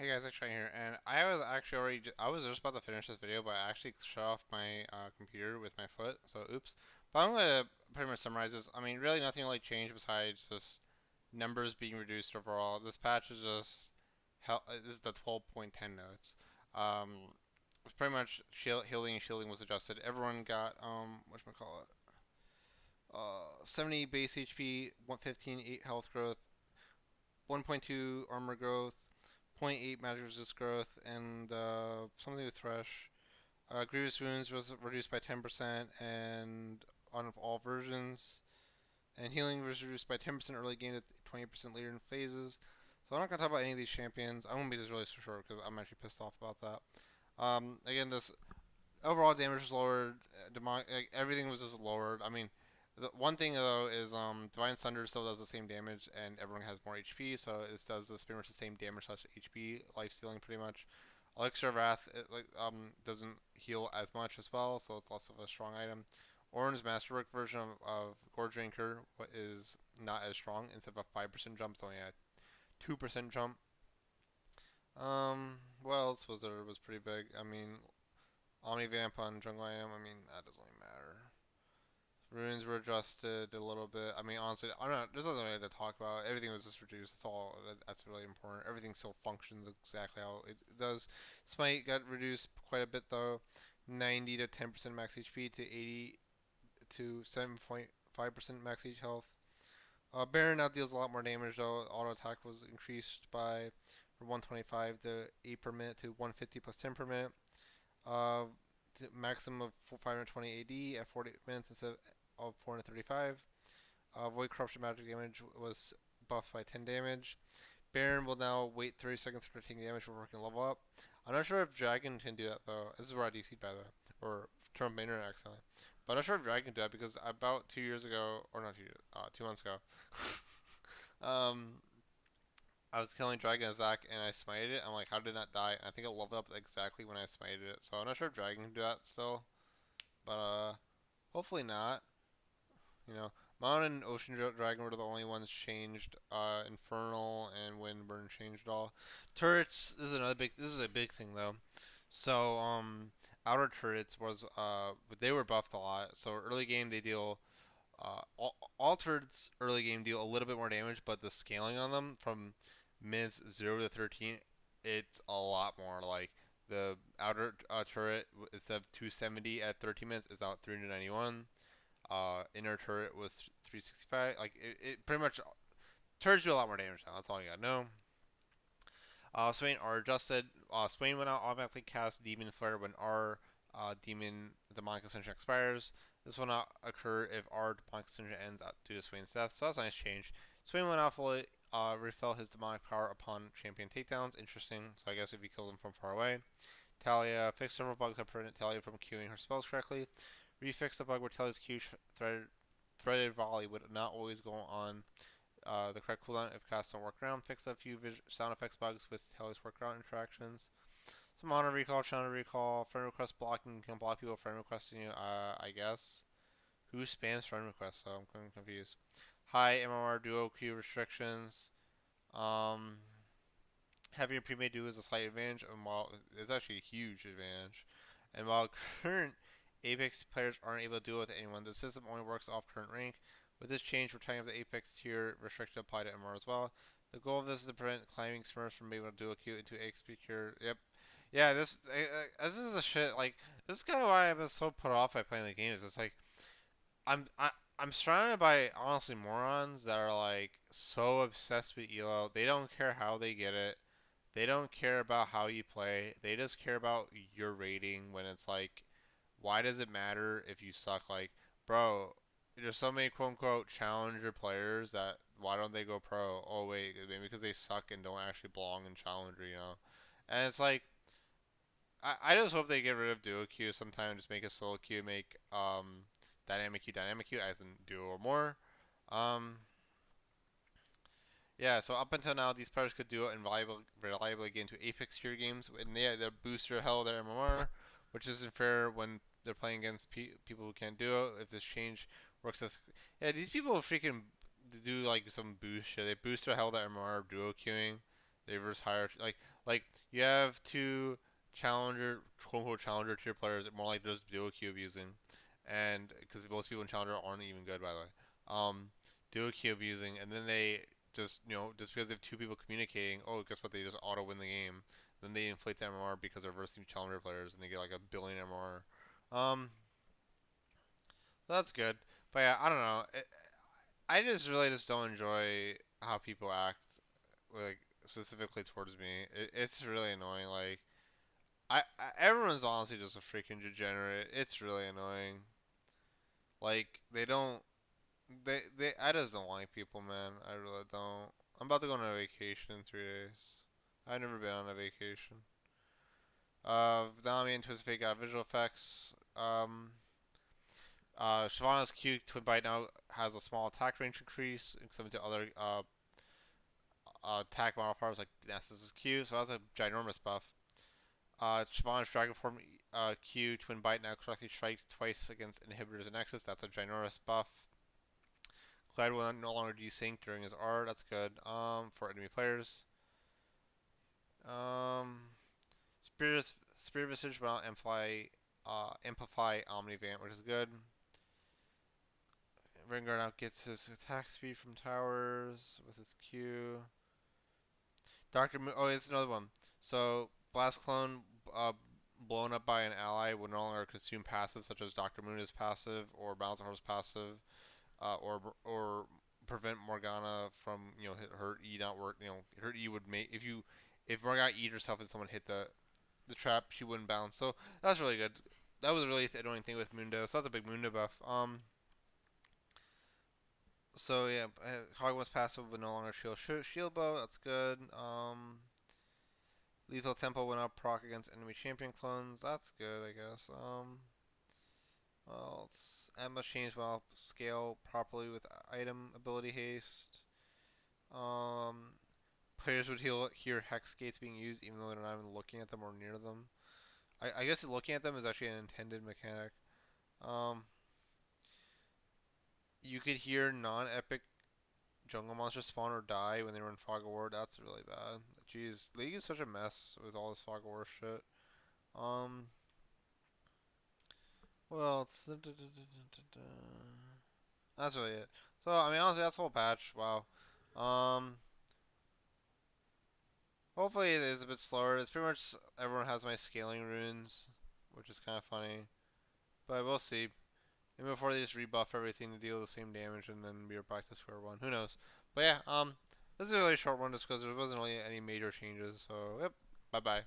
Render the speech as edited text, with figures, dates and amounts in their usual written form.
Hey guys, XJ here, and I was actually I was just about to finish this video, but I actually shut off my computer with my foot, so oops. But I'm gonna pretty much summarize this. I mean, really nothing really changed besides just numbers being reduced overall. This patch is just this is the 12.10 notes. It's pretty much healing and shielding was adjusted. Everyone got whatchamacallit, 70 base HP, 115, 8 health growth, 1.2 armor growth, zero point 0.8 magic resist growth, and something with Thresh. Grievous wounds was reduced by 10% and on all versions. And healing was reduced by 10% early game to 20% later in phases. So I'm not going to talk about any of these champions. I'm going to be just really short because I'm actually pissed off about that. Again, this overall damage was lowered. Everything was just lowered. I mean, the one thing though is Divine Thunder still does the same damage, and everyone has more HP, so it does pretty much the same damage slash HP, life stealing pretty much. Elixir of Wrath doesn't heal as much as well, so it's less of a strong item. Orin's Masterwork version of Gorge Drinker is not as strong. Instead of a 5% jump, it's only a 2% jump. What else was there? Was pretty big. I mean, Omnivamp on Jungle Item. I mean, that doesn't really matter. Runes were adjusted a little bit. I mean, honestly, I'm not. There's nothing really to talk about. Everything was just reduced. That's all. That's really important. Everything still functions exactly how it does. Smite got reduced quite a bit though. 90 to 10% max HP to 80 to 7.5% max H health. Baron now deals a lot more damage though. Auto attack was increased by from 125 to 8 per minute to 150 plus 10 per minute. Uh, Maximum of 520 AD at 40 minutes instead of 435. Void Corruption magic damage was buffed by 10 damage. Baron will now wait 30 seconds for taking damage before it can level up. I'm not sure if Dragon can do that though. This is where I DC'd by the way, or Trump Maynard accidentally. But I'm not sure if Dragon can do that because about 2 years ago, or not 2 years, 2 months ago, um, I was killing Dragon as Zac and I smited it. I'm like, how did it not die? And I think it leveled up exactly when I smited it. So I'm not sure if Dragon can do that still, but hopefully not. You know, Mountain and Ocean Dragon were the only ones changed. Infernal and Windburn changed all. Turrets. This is another big. This is a big thing though. So outer turrets was they were buffed a lot. So early game they deal all turrets early game deal a little bit more damage, but the scaling on them from minutes 0 to 13, it's a lot more. Like the outer turret instead of 270 at 13 minutes is now 391. Inner turret was 365. Like it pretty much turrets do a lot more damage now. That's all you gotta know. Swain are adjusted. Swain will now automatically cast Demon Flare when our Demonic Ascension expires. This will not occur if our Demonic Ascension ends due to Swain's death, so that's a nice change. Swain will now fully refill his demonic power upon champion takedowns. Interesting. So I guess if you kill them from far away. Talia fixed several bugs that prevent Talia from queuing her spells correctly. Refix the bug where Talia's Q threaded volley would not always go on the correct cooldown if casts don't work around. Fix a few sound effects bugs with Talia's workaround interactions. Some honor recall, channel recall, friend request blocking. You can block people friend requesting you. I guess. Who spams friend requests? So I'm confused. High MMR duo Q restrictions. Um, Having your pre-made duo is a slight advantage, and while it's actually a huge advantage, and while current Apex players aren't able to duo with anyone, the system only works off current rank. With this change, we're tying up the Apex tier restriction apply to MR as well. The goal of this is to prevent climbing smurfs from being able to duo queue into XP cure. Yep. Yeah, this is a shit. Like this is kind of why I've been so put off by playing the games. It's like I'm I, I'm surrounded by honestly morons that are like so obsessed with elo. They don't care how they get it. They don't care about how you play. They just care about your rating when it's like, why does it matter if you suck? Like, bro, there's so many quote unquote challenger players that why don't they go pro? Oh wait, maybe because they suck and don't actually belong in challenger, you know? And it's like, I just hope they get rid of duo queue sometime. Just make a solo queue, make dynamic queue as in duo or more. Um, Yeah, so up until now, these players could do it and reliably get into Apex tier games, and they boost their hell their MMR, which isn't fair when they're playing against people who can't do it. If this change works as, these people freaking do like some boost shit. They boost their hell their MMR duo queuing. They reverse hierarchy. Like you have two challenger, quote unquote challenger tier players, more like just duo Q abusing, and because most people in challenger aren't even good by the way. Duo Q abusing, and then they just just because they have two people communicating, oh guess what? They just auto win the game. Then they inflate the MMR because they're versing challenger players, and they get like a billion MMR. That's good. But yeah, I don't know. I just really just don't enjoy how people act, like specifically towards me. It's really annoying. Like everyone's honestly just a freaking degenerate. It's really annoying. Like they don't they I just don't like people, man. I really don't. I'm about to go on a vacation in 3 days. I've never been on a vacation. Now I'm into his fake visual effects. Shyvana's Q Twin Bite now has a small attack range increase, similar to other attack modifiers like Nessus's Q, so that's a ginormous buff. Shyvana's Dragon Form Q Twin Bite now correctly strikes twice against inhibitors in Nexus, that's a ginormous buff. Clyde will no longer desync during his R, that's good for enemy players. Um, Spirit Visage will amplify Omnivant, which is good. Rengar now gets his attack speed from towers with his Q. Doctor Moon. Oh, it's another one. So Blast Clone uh, blown up by an ally would no longer consume passive, such as Doctor Moon's passive or Malzahar's passive, or prevent Morgana from her E not work. Her E would make if Morgana E'd herself and someone hit the trap, she wouldn't bounce. So that's really good. That was a really annoying thing with Mundo. So that's a big Mundo buff. So yeah, Hogwarts passive would no longer shield bow. That's good. Lethal tempo went up proc against enemy champion clones. That's good, I guess. Well, Emma changed went up scale properly with item ability haste. Um, Players would hear hex gates being used even though they're not even looking at them or near them. I guess looking at them is actually an intended mechanic. Um, you could hear non-epic jungle monsters spawn or die when they were in Fog of War. That's really bad. Jeez, League is such a mess with all this Fog of War shit. Um, well, that's really it. So I mean, honestly, that's the whole patch. Wow. Um, hopefully it is a bit slower. It's pretty much everyone has my scaling runes, which is kind of funny. But we'll see. Maybe before they just rebuff everything to deal the same damage, and then we are back to square one. Who knows? But yeah, this is a really short one just because there wasn't really any major changes. So yep. Bye bye.